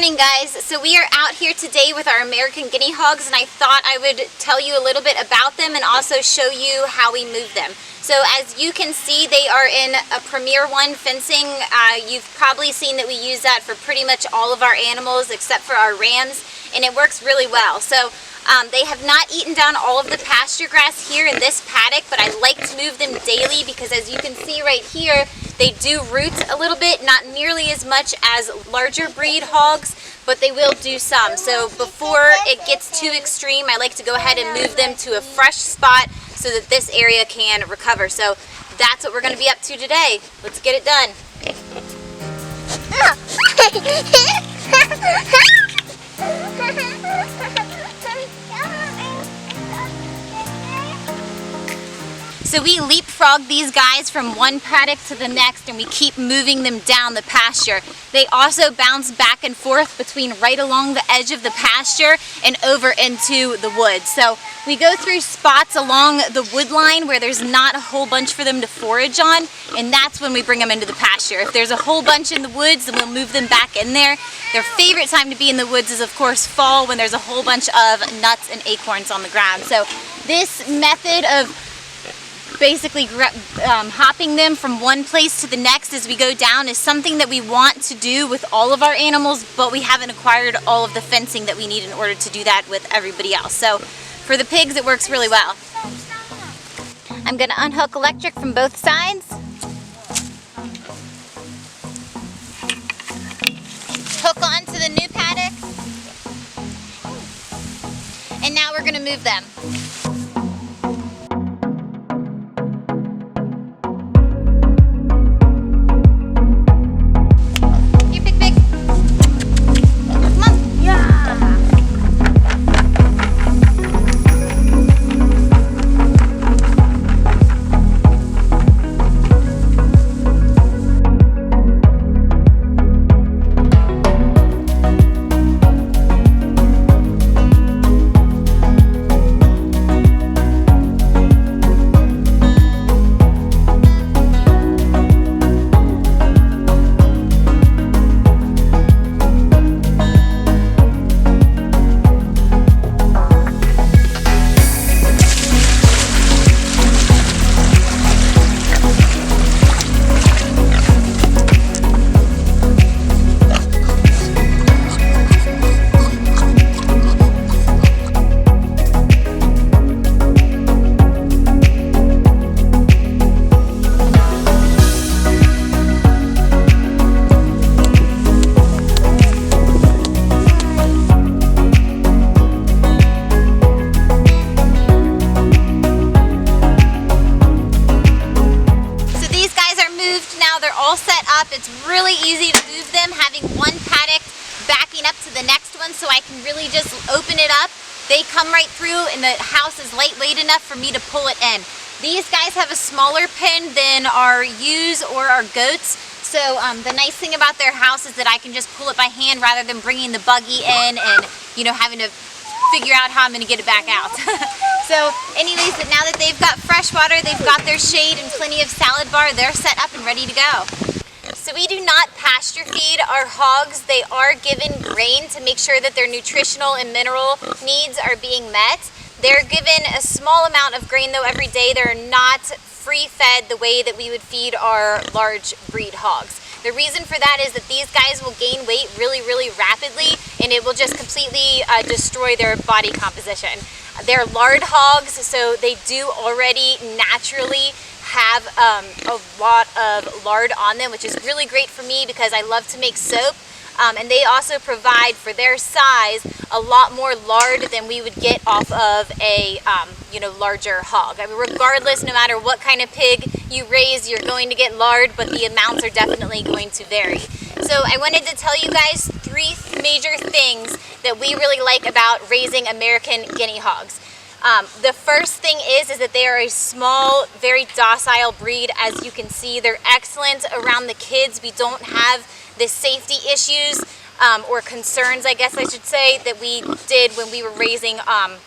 morning, guys. So we are out here today with our American Guinea Hogs, and I thought I would tell you a little bit about them and also show you how we move them. So as you can see, they are in a Premier 1 fencing. You've probably seen that we use that for pretty much all of our animals except for our rams, and it works really well. So they have not eaten down all of the pasture grass here in this paddock, but I like to move them daily because, as you can see right here, they do root a little bit, not nearly as much as larger breed hogs, but they will do some. So before it gets too extreme, I like to go ahead and move them to a fresh spot so that this area can recover. So that's what we're going to be up to today. Let's get it done. So we leapfrog these guys from one paddock to the next, and we keep moving them down the pasture. They also bounce back and forth between right along the edge of the pasture and over into the woods. So we go through spots along the wood line where there's not a whole bunch for them to forage on, and that's when we bring them into the pasture. If there's a whole bunch in the woods, then we'll move them back in there. Their favorite time to be in the woods is, of course, fall, when there's a whole bunch of nuts and acorns on the ground. So this method of basically hopping them from one place to the next as we go down is something that we want to do with all of our animals, but we haven't acquired all of the fencing that we need in order to do that with everybody else. So for the pigs, it works really well. I'm going to unhook electric from both sides. Hook onto the new paddock. And now we're going to move them. It's really easy to move them, having one paddock backing up to the next one, so I can really just open it up. They come right through, and the house is lightweight enough for me to pull it in. These guys have a smaller pen than our ewes or our goats, so the nice thing about their house is that I can just pull it by hand rather than bringing the buggy in and, you know, having to figure out how I'm going to get it back out. So anyways, now that they've got fresh water, they've got their shade and plenty of salad bar, they're set up and ready to go. So we do not pasture feed our hogs. They are given grain to make sure that their nutritional and mineral needs are being met. They're given a small amount of grain though every day. They're not free fed the way that we would feed our large breed hogs. The reason for that is that these guys will gain weight really, really rapidly, and it will just completely destroy their body composition. They're lard hogs, so they do already naturally have a lot of lard on them, which is really great for me because I love to make soap. And they also provide, for their size, a lot more lard than we would get off of a larger hog. I mean, regardless, no matter what kind of pig you raise, you're going to get lard, but the amounts are definitely going to vary. So I wanted to tell you guys 3 major things that we really like about raising American Guinea Hogs. The first thing is that they are a small, very docile breed. As you can see, they're excellent around the kids. We don't have the safety issues or concerns, I guess I should say, that we did when we were raising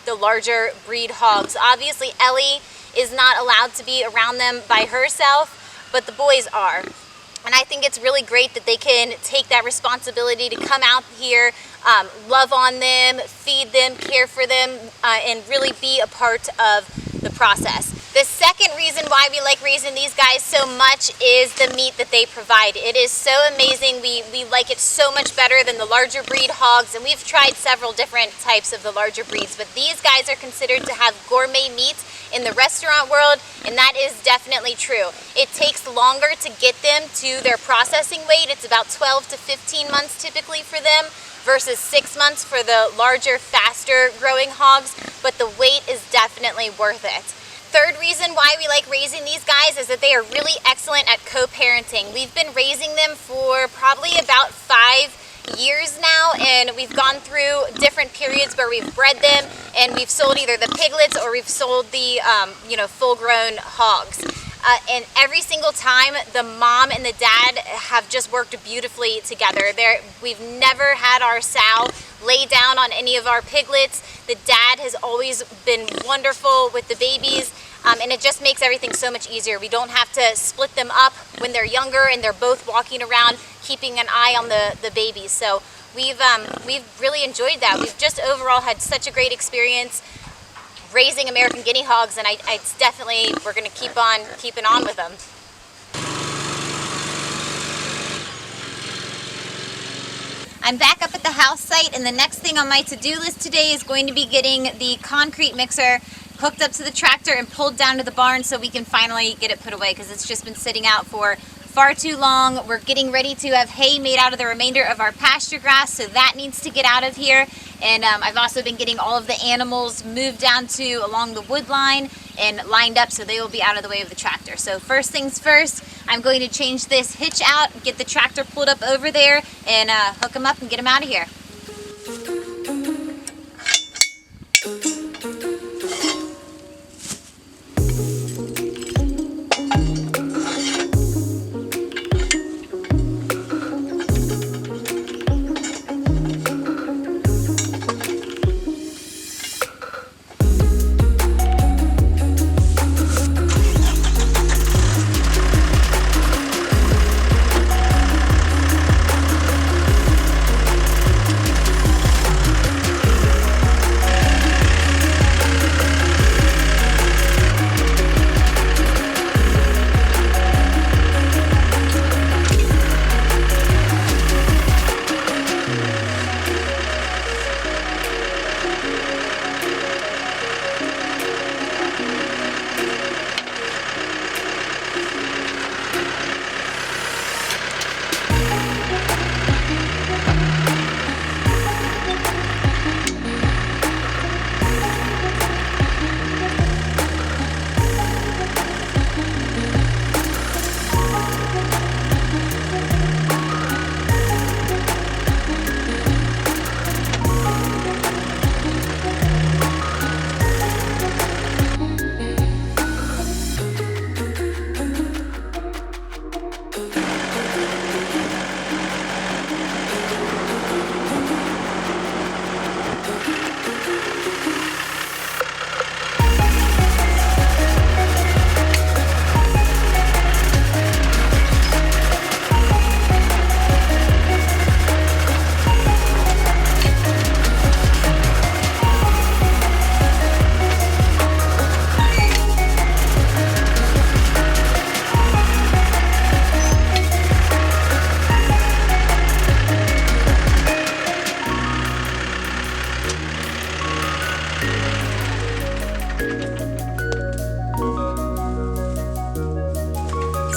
the larger breed hogs. Obviously, Ellie is not allowed to be around them by herself, but the boys are. And I think it's really great that they can take that responsibility to come out here, love on them, feed them, care for them, and really be a part of the process. The second reason why we like raising these guys so much is the meat that they provide. It is so amazing. We like it so much better than the larger breed hogs, and we've tried several different types of the larger breeds, but these guys are considered to have gourmet meats in the restaurant world, and that is definitely true. It takes longer to get them to their processing weight. It's about 12 to 15 months typically for them versus 6 months for the larger, faster growing hogs, but the weight is definitely worth it. Third reason why we like raising these guys is that they are really excellent at co-parenting. We've been raising them for probably about 5 years now, and we've gone through different periods where we've bred them and we've sold either the piglets or we've sold the full-grown hogs. And every single time, the mom and the dad have just worked beautifully together. We've never had our sow lay down on any of our piglets. The dad has always been wonderful with the babies, and it just makes everything so much easier. We don't have to split them up when they're younger and they're both walking around keeping an eye on the babies. So we've really enjoyed that. We've just overall had such a great experience raising American Guinea Hogs, and it's definitely, we're going to keep on keeping on with them. I'm back up at the house site, and the next thing on my to-do list today is going to be getting the concrete mixer hooked up to the tractor and pulled down to the barn so we can finally get it put away, because it's just been sitting out for far too long. We're getting ready to have hay made out of the remainder of our pasture grass, so that needs to get out of here. And I've also been getting all of the animals moved down to along the wood line and lined up so they will be out of the way of the tractor. So first things first, I'm going to change this hitch out, get the tractor pulled up over there, and hook them up and get them out of here.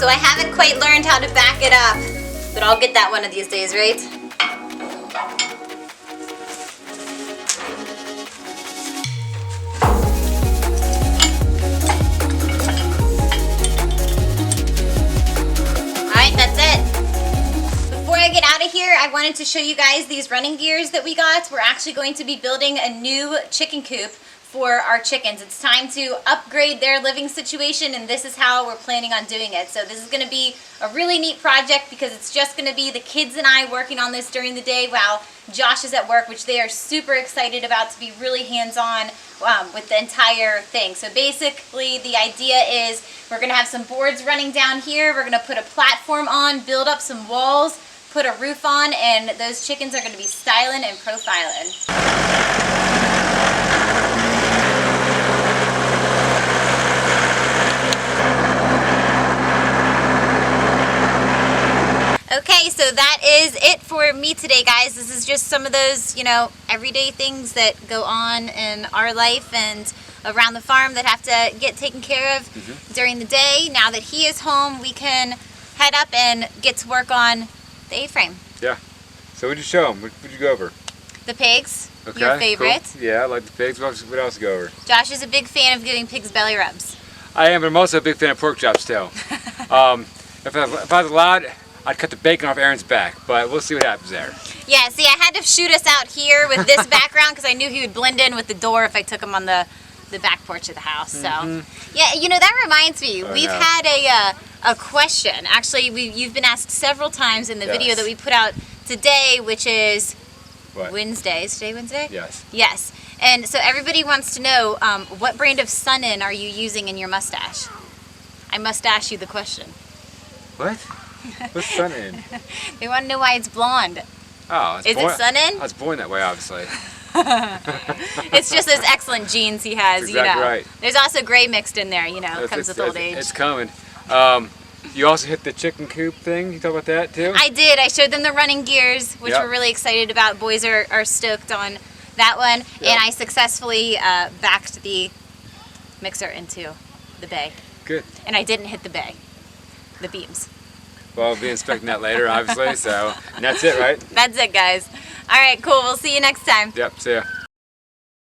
So I haven't quite learned how to back it up, but I'll get that one of these days, right? Alright, that's it. Before I get out of here, I wanted to show you guys these running gears that we got. We're actually going to be building a new chicken coop for our chickens. It's time to upgrade their living situation, and this is how we're planning on doing it. So this is going to be a really neat project because it's just going to be the kids and I working on this during the day while Josh is at work, which they are super excited about, to be really hands-on with the entire thing. So basically the idea is we're going to have some boards running down here. We're going to put a platform on, build up some walls, put a roof on, and those chickens are going to be styling and profiling. Okay, so that is it for me today, guys. This is just some of those, you know, everyday things that go on in our life and around the farm that have to get taken care of during the day. Now that he is home, we can head up and get to work on the A-frame. Yeah. So what'd you show him? What'd you go over? The pigs, Okay, your favorite. Cool. Yeah, I like the pigs. What else go over? Josh is a big fan of giving pigs belly rubs. I am, but I'm also a big fan of pork chops too. If I was allowed, I'd cut the bacon off Aaron's back, but we'll see what happens there. Yeah, see, I had to shoot us out here with this background because I knew he would blend in with the door if I took him on the back porch of the house. So, yeah, you know, that reminds me. We've had a question. Actually, you've been asked several times in the video that we put out today, which is Wednesday. Is today Wednesday? Yes. Yes. And so everybody wants to know, what brand of Sun-In are you using in your mustache? I must ask you the question. What? What's Sun-In? They want to know why it's blonde. Oh, is it Sun-In? I was born that way, obviously. It's just those excellent genes he has, That's exactly you know. right. There's also gray mixed in there, you know, comes with old age. It's coming. You also hit the chicken coop thing. You talk about that too? I did. I showed them the running gears, which we're really excited about. Boys are stoked on that one. And I successfully backed the mixer into the bay. Good. And I didn't hit the bay, the beams. Well, we'll be inspecting that later, obviously. So, and that's it, right? That's it, guys. All right, cool. We'll see you next time. Yep, see ya.